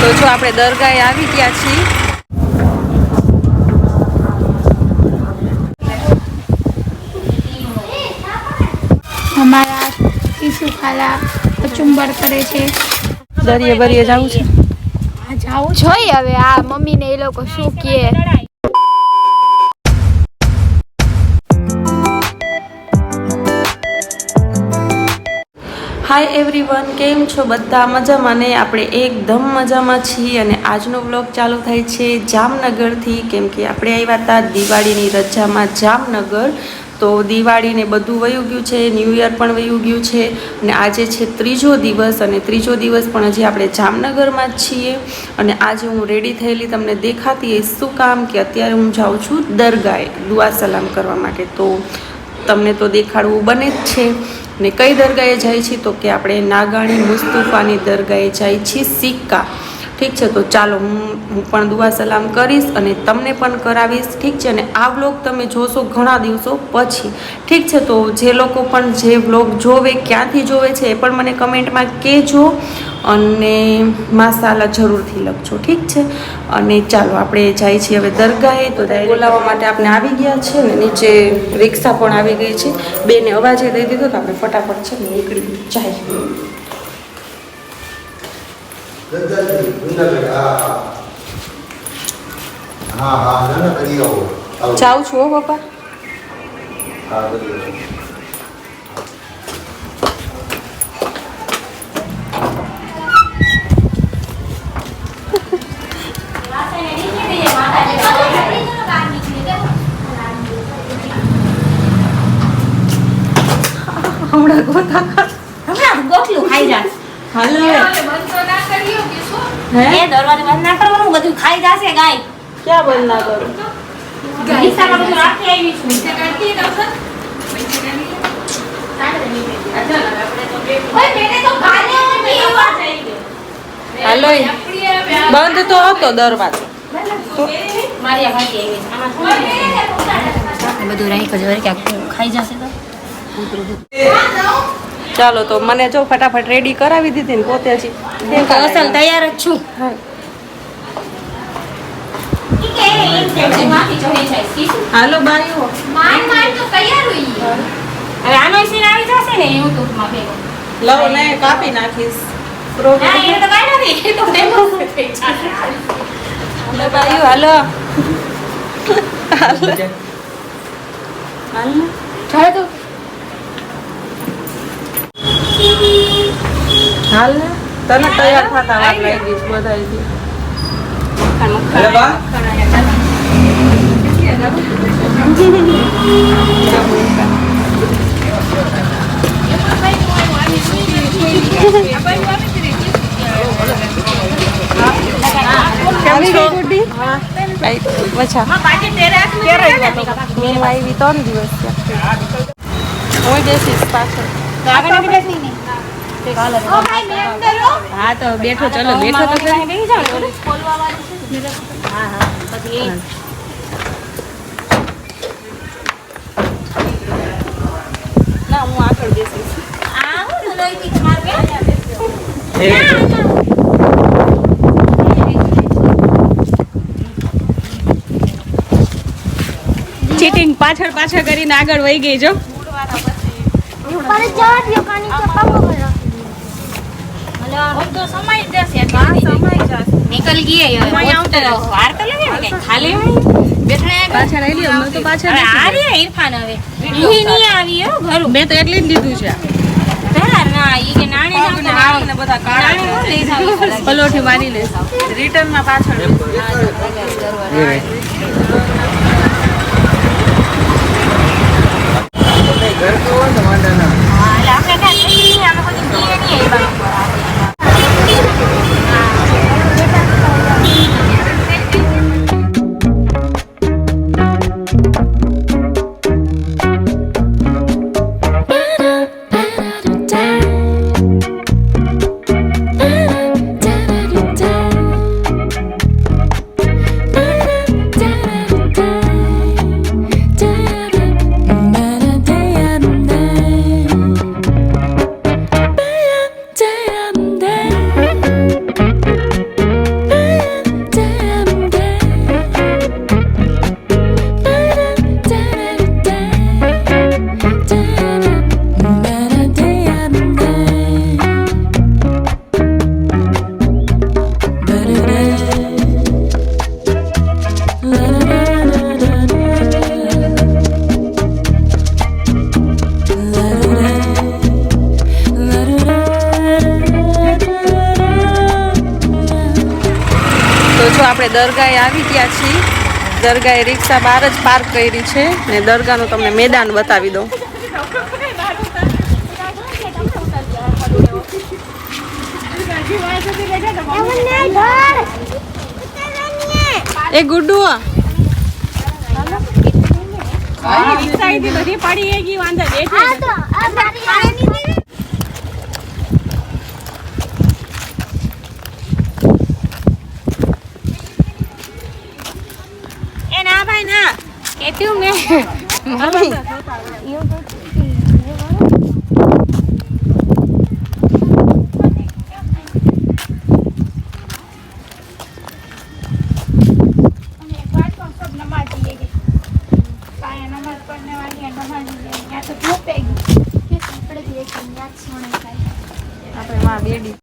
તો જો આપણે દરગાહે આવી ગયા છીએ. અમારા ઈસુ ખાલા કચુંબર કરે છે. દરિયે બરિયે જવું છે. જાવું જોઈએ હવે. આ મમ્મીને એ લોકો શું કહે. હાય એવરીવન, કેમ છો બધા? મજામાં ને? આપણે એકદમ મજામાં છીએ. અને આજનો વ્લોગ ચાલુ થાય છે જામનગરથી, કેમ કે આપણે આવ્યા હતા દિવાળીની રજામાં જામનગર. તો દિવાળીને બધું વયું ગયું છે, ન્યૂ યર પણ વયું ગયું છે, અને આજે છે ત્રીજો દિવસ. અને ત્રીજો દિવસ પણ હજી આપણે જામનગરમાં જ છીએ. અને આજે હું રેડી થયેલી તમને દેખાતી એ શું કામ કે અત્યારે હું જાઉં છું દરગાહે દુઆ સલામ કરવા માટે. તો તમને તો દેખાડવું બને જ છે. ને કઈ દરગાહે જાય છે તો કે આપણે નાગાણી મુસ્તફાની દરગાહે જાય છીએ સિક્કા. ઠીક છે, તો ચાલો હું પણ દુઆ સલામ કરીશ અને તમને પણ કરાવીશ. ઠીક છે, અને આ વ્લોગ તમે જોશો ઘણા દિવસો પછી. ઠીક છે, તો જે લોકો પણ જે વ્લોગ જોવે, ક્યાંથી જોવે છે એ પણ મને કમેન્ટમાં કહેજો અને માશાલ્લાહ જરૂરથી લખજો. ઠીક છે, અને ચાલો આપણે જાય છીએ હવે દરગાહે. તો બોલાવવા માટે આપણે આવી ગયા છે ને નીચે રિક્ષા પણ આવી ગઈ છે. બેને અવાજે દઈ દીધો તો આપણે ફટાફટ છે ને નીકળી જાય. જાઉં છું હો પપ્પા. હમણાં ગોટલું ખાઈ જા. હાલો હે દરવાજો બંધ ના કરવાનું, બધું ખાઈ જશે ગાય. ક્યાં બંધ ના કરું? ડીસામાં બધું રાખી આવી છું. ઓય મેને તો ગાને ઓની આવાજ આવી ગયો. હાલો બંધ તો હતો દરવાજો. મારી આ ભાઈ આવી છે. આમાં બધું રાઈ કજો કે ખાઈ જશે તો. ચાલો, તો મને જો ફટાફટ રેડી કરાવી દીધી ને પોતે જ અસલ તૈયાર જ છું. હાલો બાઈઓ. હવે આનો સીન આવી જશે ને યુટ્યુબમાં ભેગો. લવ ને કાપી નાખીશ. ના એને તો કાઈ નથી, એ તો ડેમો થઈ જશે. હાલો બાઈઓ, હાલો હાલો હાલો ચાલ તો હાલ ને તને તૈયાર થતા વાર લાગી છે બધાયથી. અરે બા કેમ છો ગુડી? આઈ વછા પાછી તેરે મેં આવી 3 દિવસ થયા. હું જઈશ પાછળ. હા તો બેઠો, ચલો બેઠો તો ખરી. બેહી જાવ ખોલવા વાળી છે. હા હા પછી એ ના હું આગળ બેસીશ. આ હું લોઈથી તમાર બે ચીટિંગ પાછળ પાછળ કરીને આગળ વહી ગઈ જો. પર જવા દો કાની કે પાપો કરો. હલો હવે તો સમય જશે. હા સમય જશે. નીકળ ગઈ હવે આવતો વાર તો લાગે ને કે ખાલી બેઠા પાછળ આવી લ્યો. મેં તો પાછળ હવે આ રે ઇરફાન હવે ઈ ની આવી હો ઘર મેં તો એટલે જ લીધું છે. તાર ના ઈ કે નાણી જાવ તો આવને બધા કાળા લઈ જાવ પલોઠી મારી લે. રિટર્ન માં પાછળ ઘર તો હોય ને વાંધા ના. હા એટલે આપણે કાઈ નહીં આમે કોઈ દીએ નહીં એ બાજુ પર આપણે દરગાહે આવી ગયા છીએ. દરગાહે રિક્ષા બહાર જ પાર્ક કરી છે ને દરગાહનું તમને મેદાન બતાવી દઉં. એ ગુડ્ડુ બધી પડી ગઈ વાંધો એ ના ભાઈ ના કેતું મેં આપણે માં બેડી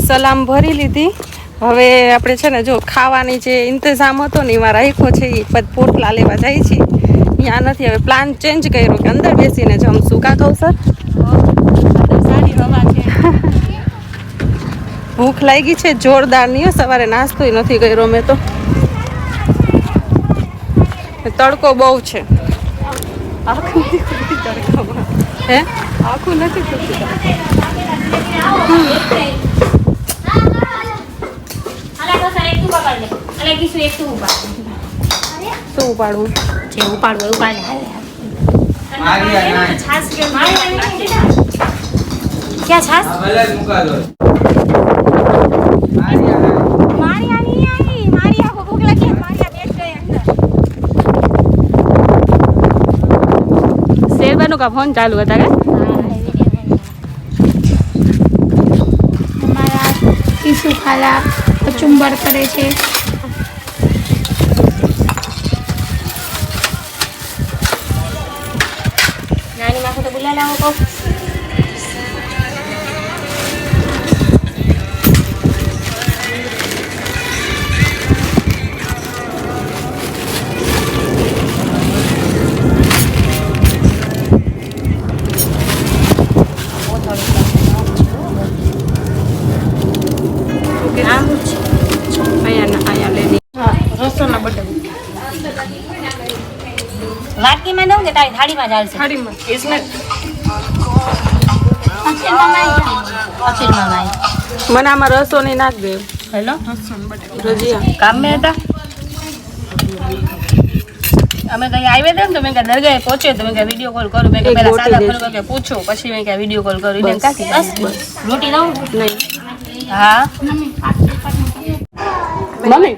સલામ ભરી લીધી. હવે આપણે છે ને જો ખાવાની જે ઇંતજામ હતો ને એમાં રાખ્યો છે એ પછી પોટલા લેવા જાય છે. ત્યાં નથી, હવે પ્લાન ચેન્જ કર્યો કે અંદર બેસીને જમશું. કા કહું સર સારી હવા છે. ભૂખ લાગી છે જોરદારની. સવારે નાસ્તોય નથી કર્યો મેં તો. તડકો બહુ છે. આખું નથી ખૂટતી તડકામાં. હે આખું નથી ખૂટતી. શું ઉપાડવું? જે ઉપાડવું ઉપાડે છાસ ક્યાં છાસ મારી આખો ભૂખ લાગી. મારી બેઠ ગઈ અંદર. શેરબાનું કા ફોન ચાલુ હતા કે અમારા ઈસુ ખાલા કચુંબર કરે છે. નાની માં તો બોલા લાવો કો. વાટકીમાં દઉં કે તારી થાળીમાં ચાલશે? થાળીમાં इसमें અક્ષરમાં માય. મને આમાં રસો નહીં નાખ દે. હેલો રજિયા કામ में હતા અમે કઈ આવ્યા હતા ને તો મેં કે દરગાહે પહોંચે તો મેં કે વિડીયો કોલ કરું મેં કે પહેલા સાદા ફોન કે પૂછો પછી મેં કે વિડીયો કોલ કરું એને કાકી બસ રોટી દઉં નહીં હા મમ્મી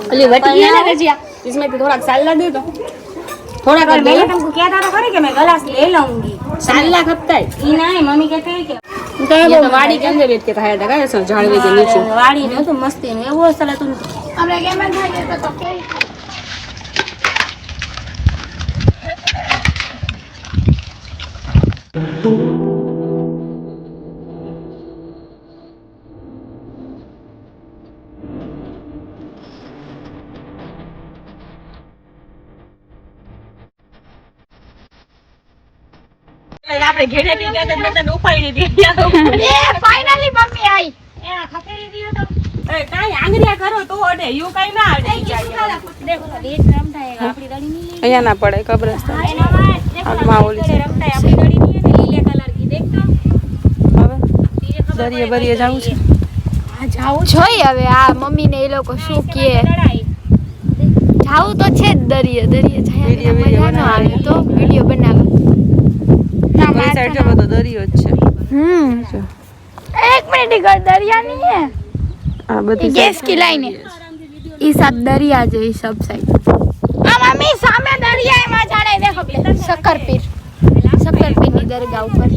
अली वटी है ना रजिया इसमें तो थोड़ा साला दे दो थोड़ा कर दे तुमको क्या था करे कि मैं गलास ले लूंगी साला खपता है ई ना है मम्मी कहते हैं कि ये तो वाड़ी के अंदर बैठ के खाया था ऐसा झाड़वे के नीचे वाड़ी में तो मस्ती में वो साला तुम हमरे के में खाए तो के આપણે ઘેડે ની ગયા તો તને ઉપાડી દીધી એ ફાઇનલી મમ્મી આવી એ ખપેરી દીયો તો એ કાઈ આંગળિયા કરો તો અડે યુ કાઈ ના અડે देखो रेत रम થાય આપણી દડી ની અહીંયા ના પડે કબ્રસ્તાન આગમાં ઓલી છે રમતા આપણી દડી ની ને લીલા કલર કી દેખ તો હવે દરિયે બરિયે જાવું છે આ જાવ જોઈ હવે આ મમ્મી ને એ લોકો શું કહે જાવું તો છે જ દરિયે જાય વિડિયો મજા ન આવે તો વિડિયો બનાવે કોઈ સાઈડ જો બધો દરિયો જ છે एक मिनट इधर दरिया नहीं है આ બધી गैस की लाइन है ये सब दरिया जो ये सब साइड मम्मी सामने दरिया है वहां जाना है देखो शक्करपीर की दरगाह ऊपर